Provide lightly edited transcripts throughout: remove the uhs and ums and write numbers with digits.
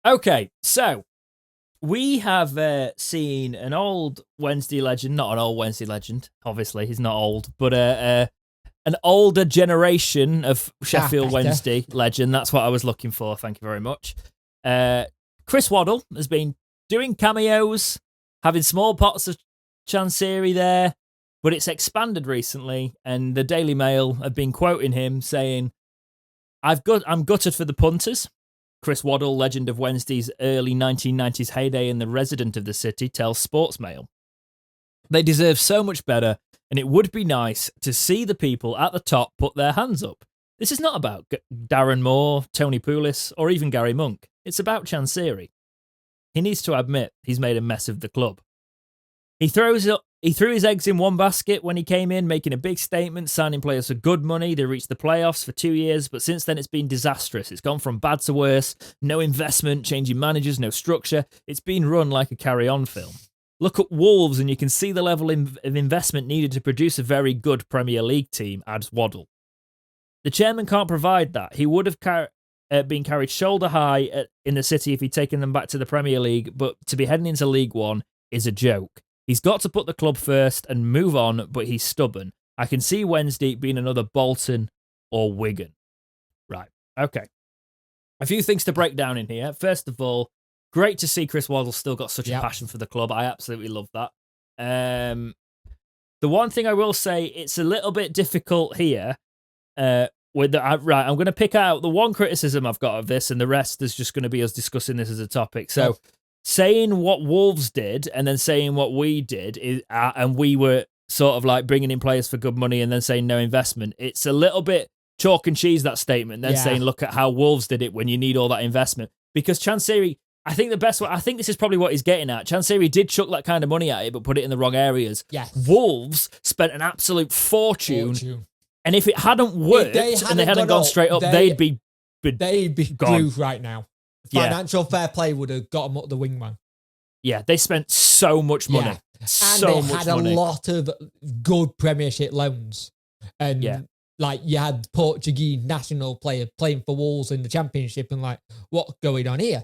Okay, so we have seen an old Wednesday legend, not an old Wednesday legend, obviously, he's not old, but an older generation of Sheffield Wednesday legend. That's what I was looking for. Thank you very much. Chris Waddle has been doing cameos, having small pots of Chancery there, but it's expanded recently, and the Daily Mail have been quoting him saying, I'm gutted for the punters. Chris Waddle, legend of Wednesday's early 1990s heyday and the resident of the city, tells Sportsmail. They deserve so much better, and it would be nice to see the people at the top put their hands up. This is not about Darren Moore, Tony Pulis, or even Gary Monk. It's about Chancery. He needs to admit he's made a mess of the club. He threw his eggs in one basket when he came in, making a big statement, signing players for good money. They reached the playoffs for 2 years, but since then it's been disastrous. It's gone from bad to worse. No investment, changing managers, no structure. It's been run like a carry-on film. Look at Wolves and you can see the level of investment needed to produce a very good Premier League team, adds Waddle. The chairman can't provide that. He would have been carried shoulder high in the city if he'd taken them back to the Premier League, but to be heading into League One is a joke. He's got to put the club first and move on, but he's stubborn. I can see Wednesday being another Bolton or Wigan. Right, okay. A few things to break down in here. First of all, great to see Chris Waddle still got such a passion for the club. I absolutely love that. The one thing I will say, it's a little bit difficult here. I'm going to pick out the one criticism I've got of this, and the rest is just going to be us discussing this as a topic. So, saying what Wolves did and then saying what we did, and we were sort of like bringing in players for good money and then saying no investment, it's a little bit chalk and cheese, that statement, then saying look at how Wolves did it when you need all that investment. Because Chancery, I think this is probably what he's getting at. Chancery did chuck that kind of money at it, but put it in the wrong areas. Yes. Wolves spent an absolute fortune. And if it hadn't worked and they hadn't gone straight up, they'd be gone right now. Financial fair play would have got them up the wingman. Yeah, they spent so much money. And they had a lot of good Premiership loans. And like you had Portuguese national player playing for Wolves in the Championship, and like, what's going on here?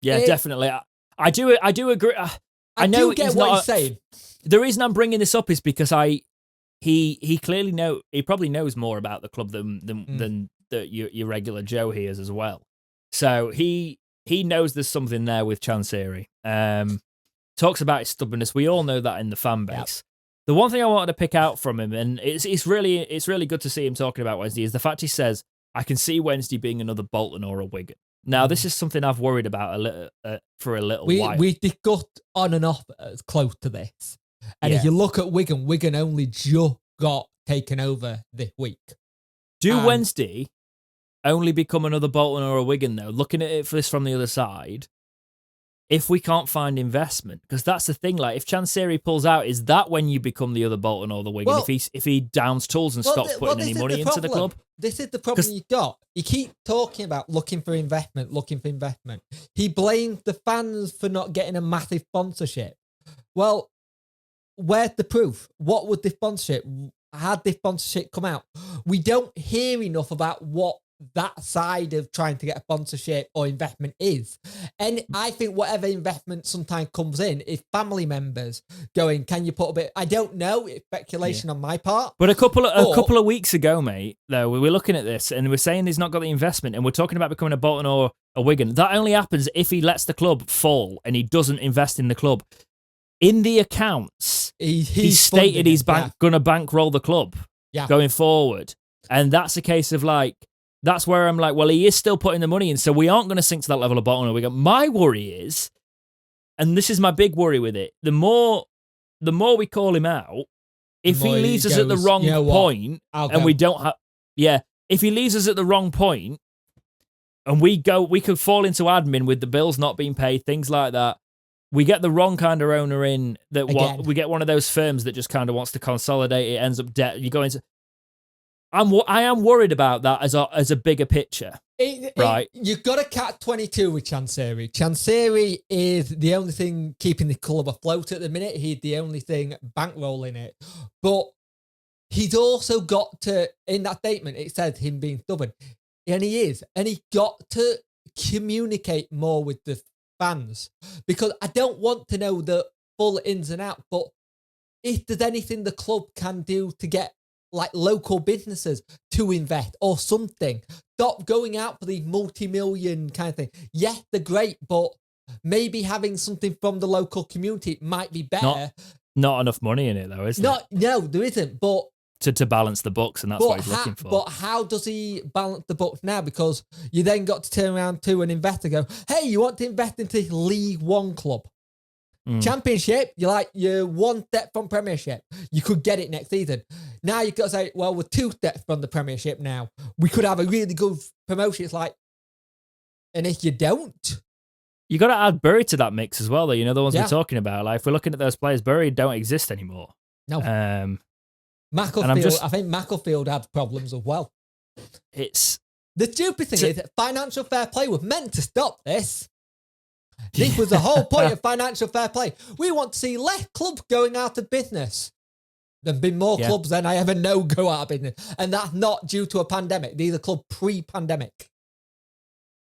Definitely. I do agree. I know do get what he's saying. The reason I'm bringing this up is because he clearly he probably knows more about the club than your regular Joe hears as well. So he knows there's something there with Chancery. Talks about his stubbornness. We all know that in the fan base. Yep. The one thing I wanted to pick out from him, and it's really good to see him talking about Wednesday, is the fact he says, I can see Wednesday being another Bolton or a Wigan. Now, this is something I've worried about for a little while. We discussed on and off close to this. And if you look at Wigan only just got taken over this week. Do Wednesday only become another Bolton or a Wigan, though? Looking at it from the other side, if we can't find investment, because that's the thing. Like, if Chancery pulls out, is that when you become the other Bolton or the Wigan? Well, if he downs tools and stops putting any money into the club? This is the problem you got. You keep talking about looking for investment. He blames the fans for not getting a massive sponsorship. Well, where's the proof? What would the sponsorship? Had this sponsorship come out? We don't hear enough about what that side of trying to get a sponsorship or investment is. And I think whatever investment sometimes comes in is family members going, can you put a bit? I don't know. It's speculation on my part. But a couple of weeks ago, mate, though, we were looking at this and we're saying he's not got the investment, and we're talking about becoming a Bolton or a Wigan. That only happens if he lets the club fall and he doesn't invest in the club. In the accounts, he's stated he's going to bankroll the club going forward. And that's a case of like, that's where I'm like, well, he is still putting the money in, so we aren't going to sink to that level of Bolton or Wigan. My worry is, and this is my big worry with it, the more we call him out, if he leaves us at the wrong point, and we don't have, if he leaves us at the wrong point, and we could fall into admin with the bills not being paid, things like that. We get the wrong kind of owner in we get one of those firms that just kind of wants to consolidate. It ends up debt. You go into. I am worried about that as a bigger picture, right? You've got a catch-22 with Chancery. Chancery is the only thing keeping the club afloat at the minute. He's the only thing bankrolling it. But he's also got to, in that statement, it says him being stubborn. And he is. And he's got to communicate more with the fans, because I don't want to know the full ins and out, but if there's anything the club can do to get like local businesses to invest or something, stop going out for the multi-million kind of thing. Yeah, they're great, but maybe having something from the local community might be better. Not enough money in it though, is there? No, there isn't, but to balance the books, and that's what he's looking for. But how does he balance the books now? Because you then got to turn around to an investor and go, hey, you want to invest into League One club? Championship, you're one step from Premiership. You could get it next season. Now you've got to say, well, we're 2 steps from the Premiership now. We could have a really good promotion. It's like, and if you don't, you got to add Bury to that mix as well, though. You know, the ones we're talking about. Like, if we're looking at those players, Bury don't exist anymore. No. Macclesfield, I think Macclesfield had problems as well. It's the stupid thing is that financial fair play was meant to stop this. This was the whole point of financial fair play. We want to see less clubs going out of business. There've been more clubs than I ever know go out of business. And that's not due to a pandemic. These are clubs pre-pandemic.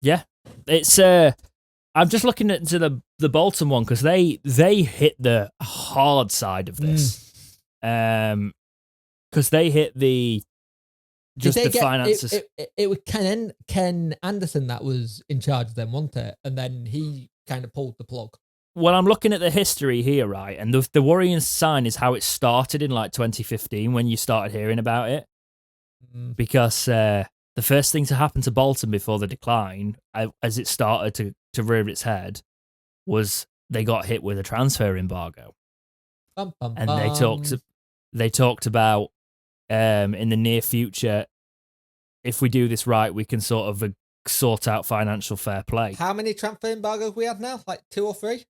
Yeah. It's I'm just looking into the Bolton one, because they hit the hard side of this. Because they hit the finances. It was Ken Anderson that was in charge of them, wasn't it? And then he kind of pulled the plug. Well, I'm looking at the history here, right? And the worrying sign is how it started in like 2015 when you started hearing about it. Because the first thing to happen to Bolton before the decline, as it started to rear its head, was they got hit with a transfer embargo. And they talked about in the near future, if we do this right, we can sort of sort out financial fair play. How many transfer embargoes we have now? Like 2 or 3?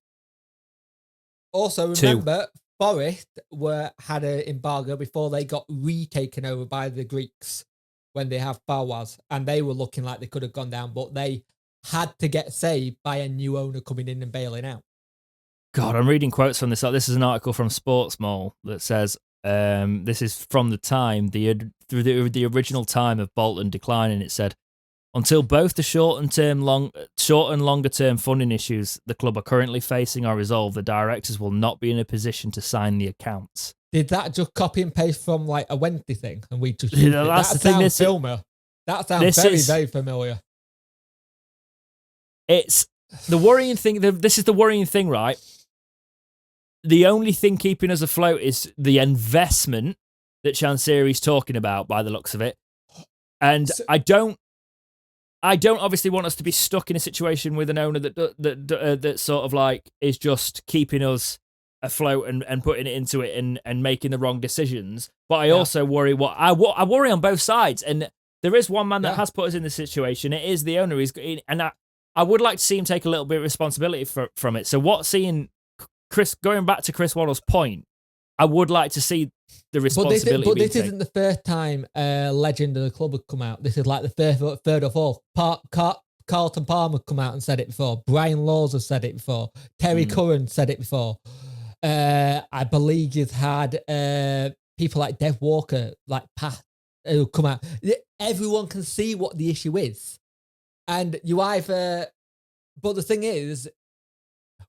Also, remember, 2. Forest had an embargo before they got retaken over by the Greeks when they have Fawaz, and they were looking like they could have gone down, but they had to get saved by a new owner coming in and bailing out. God, I'm reading quotes from this. This is an article from Sports Mall that says, this is from the time, the original time of Bolton declining. It said, until both the short and longer term funding issues the club are currently facing are resolved, the directors will not be in a position to sign the accounts. Did that just copy and paste from like a Wednesday thing? And we just that sounds very familiar. It's the worrying thing. This is the worrying thing, right? The only thing keeping us afloat is the investment that Chansiri's talking about, by the looks of it. And I don't obviously want us to be stuck in a situation with an owner that sort of like is just keeping us afloat and putting it into it and making the wrong decisions. But I also worry I worry on both sides. And there is one man that has put us in this situation. It is the owner. And I would like to see him take a little bit of responsibility from it. So going back to Chris Waddle's point, I would like to see the responsibility. But this isn't the first time a legend of the club had come out. This is like the third or fourth. Carlton Palmer come out and said it before. Brian Laws has said it before. Terry Curran said it before. I believe you've had people like Dev Walker, like Pat, who come out. Everyone can see what the issue is. And you either... But the thing is,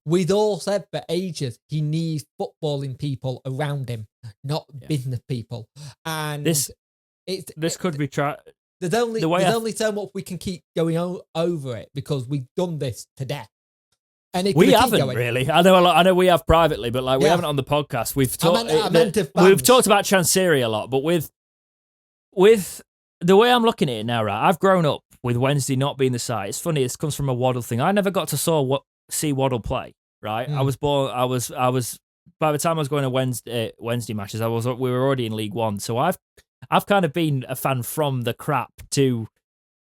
we'd all said for ages he needs footballing people around him, not business people. And this could be tried. There's only so much we can keep going over it, because we've done this to death. And we haven't really. I know we have privately, but like we haven't on the podcast. We've talked about Chansiri a lot, but with the way I'm looking at it now, right? I've grown up with Wednesday not being the site. It's funny. This comes from a Waddle thing. I never got to see Waddle play. Right, I was born. I was. By the time I was going to Wednesday matches, we were already in League One. So I've kind of been a fan from the crap to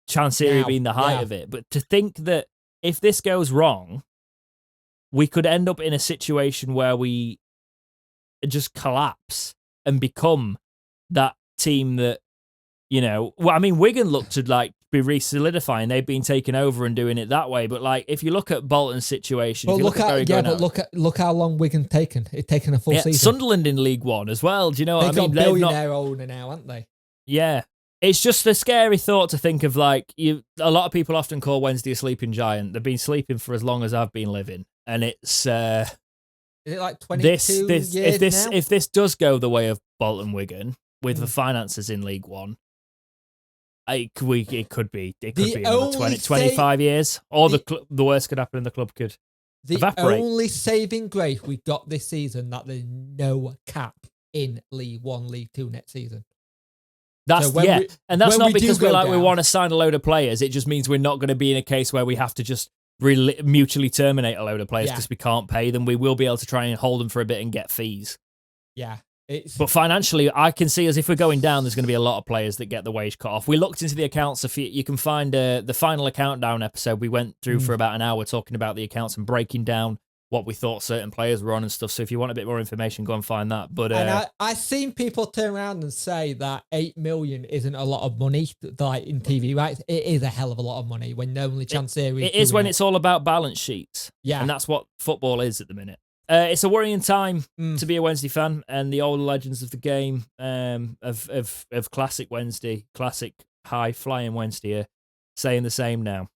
Chansiri being the height of it. But to think that if this goes wrong, we could end up in a situation where we just collapse and become that team that, you know. Well, I mean, Wigan looked to like be re-solidifying. They've been taken over and doing it that way. But like, if you look at Bolton's situation, look how long Wigan's taken. It's taken a full season. Sunderland in League One as well. Do you know what I mean? They've got a billionaire owner now, haven't they? Yeah, It's just a scary thought to think of. Like, a lot of people often call Wednesday a sleeping giant. They've been sleeping for as long as I've been living, and it's Is it like 22 years now? if this does go the way of Bolton Wigan with the finances in League One, it could be another 25 years, or the worst could happen and the club could evaporate. The only saving grace we got this season that there's no cap in League One, League Two next season. That's and that's not because we want to sign a load of players. It just means we're not going to be in a case where we have to just mutually terminate a load of players because we can't pay them. We will be able to try and hold them for a bit and get fees. Yeah. But financially, I can see as if we're going down, there's going to be a lot of players that get the wage cut off. We looked into the accounts. You can find the final account down episode. We went through for about an hour talking about the accounts and breaking down what we thought certain players were on and stuff. So if you want a bit more information, go and find that. But I've seen people turn around and say that 8 million isn't a lot of money, like in TV rights. It is a hell of a lot of money when the only chance there is. It is when it's all about balance sheets. Yeah. And that's what football is at the minute. It's a worrying time to be a Wednesday fan, and the old legends of the game of classic Wednesday, classic high flying Wednesday are saying the same now.